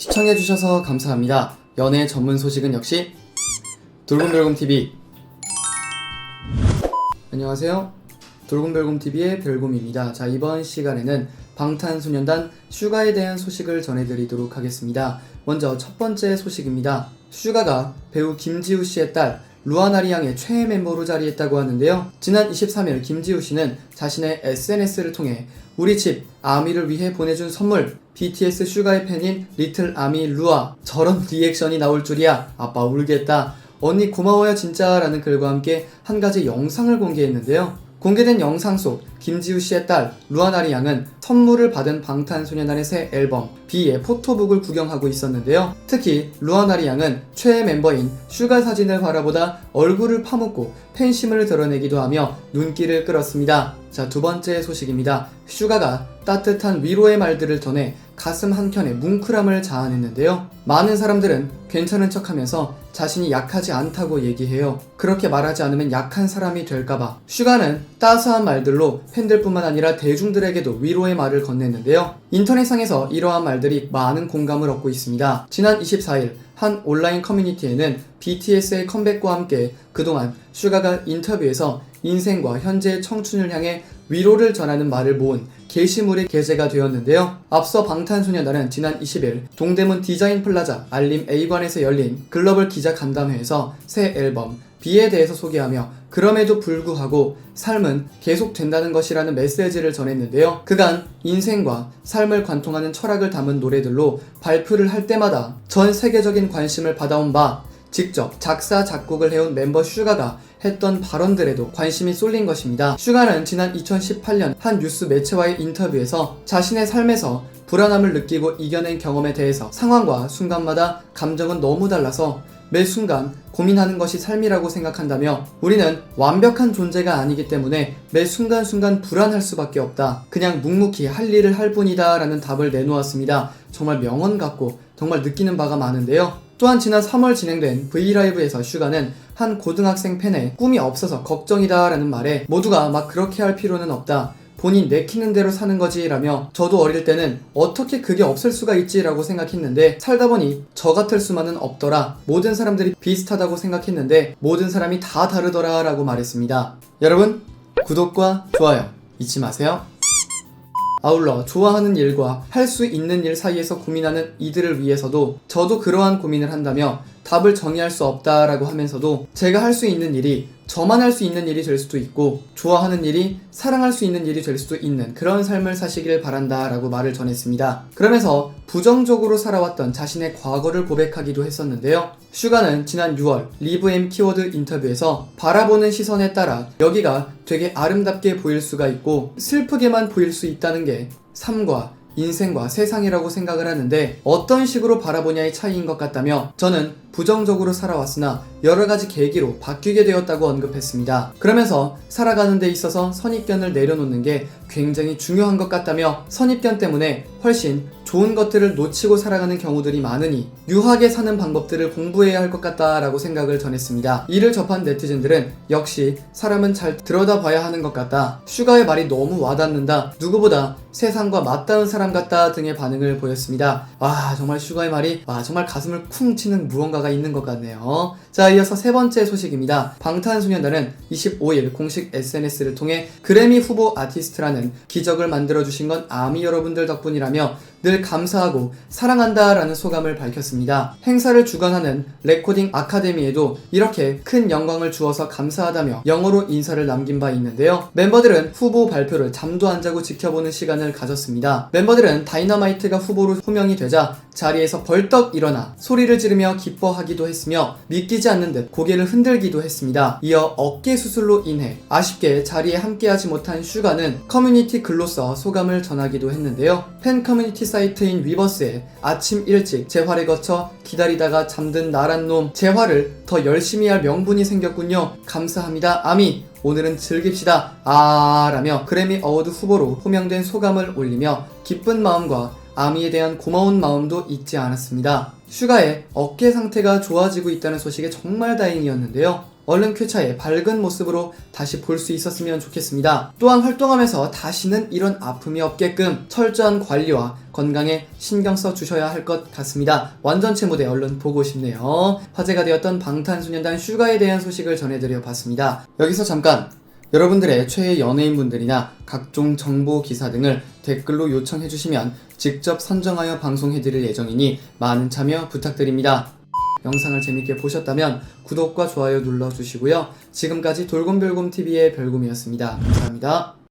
시청해주셔서 감사합니다. 연애 전문 소식은 역시 돌곰별곰TV. 안녕하세요. 돌곰별곰TV의 별곰입니다. 자, 이번 시간에는 방탄소년단 슈가에 대한 소식을 전해드리도록 하겠습니다. 먼저 첫 번째 소식입니다. 슈가가 배우 김지우 씨의 딸 루아나리 양의 최애 멤버로 자리했다고 하는데요. 지난 23일 김지우 씨는 자신의 SNS를 통해 우리 집 아미를 위해 보내준 선물, BTS 슈가의 팬인 리틀 아미 루아, 저런 리액션이 나올 줄이야, 아빠 울겠다, 언니 고마워요 진짜 라는 글과 함께 한 가지 영상을 공개했는데요. 공개된 영상 속 김지우 씨의 딸 루아나리 양은 선물을 받은 방탄소년단의 새 앨범 B의 포토북을 구경하고 있었는데요. 특히 루아나리 양은 최애 멤버인 슈가 사진을 바라보다 얼굴을 파묻고 팬심을 드러내기도 하며 눈길을 끌었습니다. 자, 두 번째 소식입니다. 슈가가 따뜻한 위로의 말들을 전해 가슴 한켠에 뭉클함을 자아냈는데요. 많은 사람들은 괜찮은 척하면서 자신이 약하지 않다고 얘기해요. 그렇게 말하지 않으면 약한 사람이 될까봐. 슈가는 따스한 말들로 팬들뿐만 아니라 대중들에게도 위로의 말을 건넸는데요. 인터넷상에서 이러한 말들이 많은 공감을 얻고 있습니다. 지난 24일 한 온라인 커뮤니티에는 BTS의 컴백과 함께 그동안 슈가가 인터뷰에서 인생과 현재의 청춘을 향해 위로를 전하는 말을 모은 게시물이 게재가 되었는데요. 앞서 방탄소년단은 지난 20일 동대문 디자인 플라자 알림 A관에서 열린 글로벌 기자 간담회에서 새 앨범 B에 대해서 소개하며 그럼에도 불구하고 삶은 계속된다는 것이라는 메시지를 전했는데요. 그간 인생과 삶을 관통하는 철학을 담은 노래들로 발표를 할 때마다 전 세계적인 관심을 받아온 바 직접 작사 작곡을 해온 멤버 슈가가 했던 발언들에도 관심이 쏠린 것입니다. 슈가는 지난 2018년 한 뉴스 매체와의 인터뷰에서 자신의 삶에서 불안함을 느끼고 이겨낸 경험에 대해서 상황과 순간마다 감정은 너무 달라서 매 순간 고민하는 것이 삶이라고 생각한다며 우리는 완벽한 존재가 아니기 때문에 매 순간순간 불안할 수밖에 없다. 그냥 묵묵히 할 일을 할 뿐이다 라는 답을 내놓았습니다. 정말 명언 같고 정말 느끼는 바가 많은데요. 또한 지난 3월 진행된 브이라이브에서 슈가는 한 고등학생 팬의 꿈이 없어서 걱정이다 라는 말에 모두가 막 그렇게 할 필요는 없다, 본인 내키는 대로 사는 거지 라며 저도 어릴 때는 어떻게 그게 없을 수가 있지 라고 생각했는데 살다 보니 저 같을 수만은 없더라, 모든 사람들이 비슷하다고 생각했는데 모든 사람이 다 다르더라 라고 말했습니다. 여러분, 구독과 좋아요 잊지 마세요. 아울러 좋아하는 일과 할 수 있는 일 사이에서 고민하는 이들을 위해서도 저도 그러한 고민을 한다며 답을 정의할 수 없다라고 하면서도 제가 할 수 있는 일이 저만 할 수 있는 일이 될 수도 있고 좋아하는 일이 사랑할 수 있는 일이 될 수도 있는 그런 삶을 사시길 바란다 라고 말을 전했습니다. 그러면서 부정적으로 살아왔던 자신의 과거를 고백하기도 했었는데요. 슈가는 지난 6월 리브엠 키워드 인터뷰에서 바라보는 시선에 따라 여기가 되게 아름답게 보일 수가 있고 슬프게만 보일 수 있다는 게 삶과 인생과 세상이라고 생각을 하는데 어떤 식으로 바라보냐의 차이인 것 같다며 저는 부정적으로 살아왔으나 여러가지 계기로 바뀌게 되었다고 언급했습니다. 그러면서 살아가는 데 있어서 선입견을 내려놓는 게 굉장히 중요한 것 같다며 선입견 때문에 훨씬 좋은 것들을 놓치고 살아가는 경우들이 많으니 유하게 사는 방법들을 공부해야 할 것 같다라고 생각을 전했습니다. 이를 접한 네티즌들은 역시 사람은 잘 들여다봐야 하는 것 같다, 슈가의 말이 너무 와닿는다, 누구보다 세상과 맞닿은 사람 같다 등의 반응을 보였습니다. 와, 정말 슈가의 말이 정말 가슴을 쿵 치는 무언가가 있는 것 같네요. 자, 이어서 세 번째 소식입니다. 방탄소년단은 25일 공식 SNS를 통해 그래미 후보 아티스트라는 기적을 만들어주신 건 아미 여러분들 덕분이라며 늘 감사하고 사랑한다 라는 소감을 밝혔습니다. 행사를 주관하는 레코딩 아카데미에도 이렇게 큰 영광을 주어서 감사하다며 영어로 인사를 남긴 바 있는데요. 멤버들은 후보 발표를 잠도 안 자고 지켜보는 시간을 가졌습니다. 멤버들은 다이너마이트가 후보로 호명이 되자 자리에서 벌떡 일어나 소리를 지르며 기뻐하기도 했으며 믿기지 않는 듯 고개를 흔들기도 했습니다. 이어 어깨 수술로 인해 아쉽게 자리에 함께하지 못한 슈가는 커뮤니티 글로써 소감을 전하기도 했는데요. 팬 커뮤니티 사이트인 위버스에 아침 일찍 재활에 거쳐 기다리다가 잠든 나란 놈, 재활을 더 열심히 할 명분이 생겼군요. 감사합니다 아미, 오늘은 즐깁시다 라며 그래미 어워드 후보로 호명된 소감을 올리며 기쁜 마음과 아미에 대한 고마운 마음도 잊지 않았습니다. 슈가의 어깨 상태가 좋아지고 있다는 소식에 정말 다행이었는데요. 얼른 쾌차의 밝은 모습으로 다시 볼 수 있었으면 좋겠습니다. 또한 활동하면서 다시는 이런 아픔이 없게끔 철저한 관리와 건강에 신경 써 주셔야 할 것 같습니다. 완전체 무대 얼른 보고 싶네요. 화제가 되었던 방탄소년단 슈가에 대한 소식을 전해드려 봤습니다. 여기서 잠깐! 여러분들의 최애 연예인분들이나 각종 정보 기사 등을 댓글로 요청해 주시면 직접 선정하여 방송해드릴 예정이니 많은 참여 부탁드립니다. 영상을 재밌게 보셨다면 구독과 좋아요 눌러주시고요. 지금까지 돌곰별곰TV의 별곰이었습니다. 감사합니다.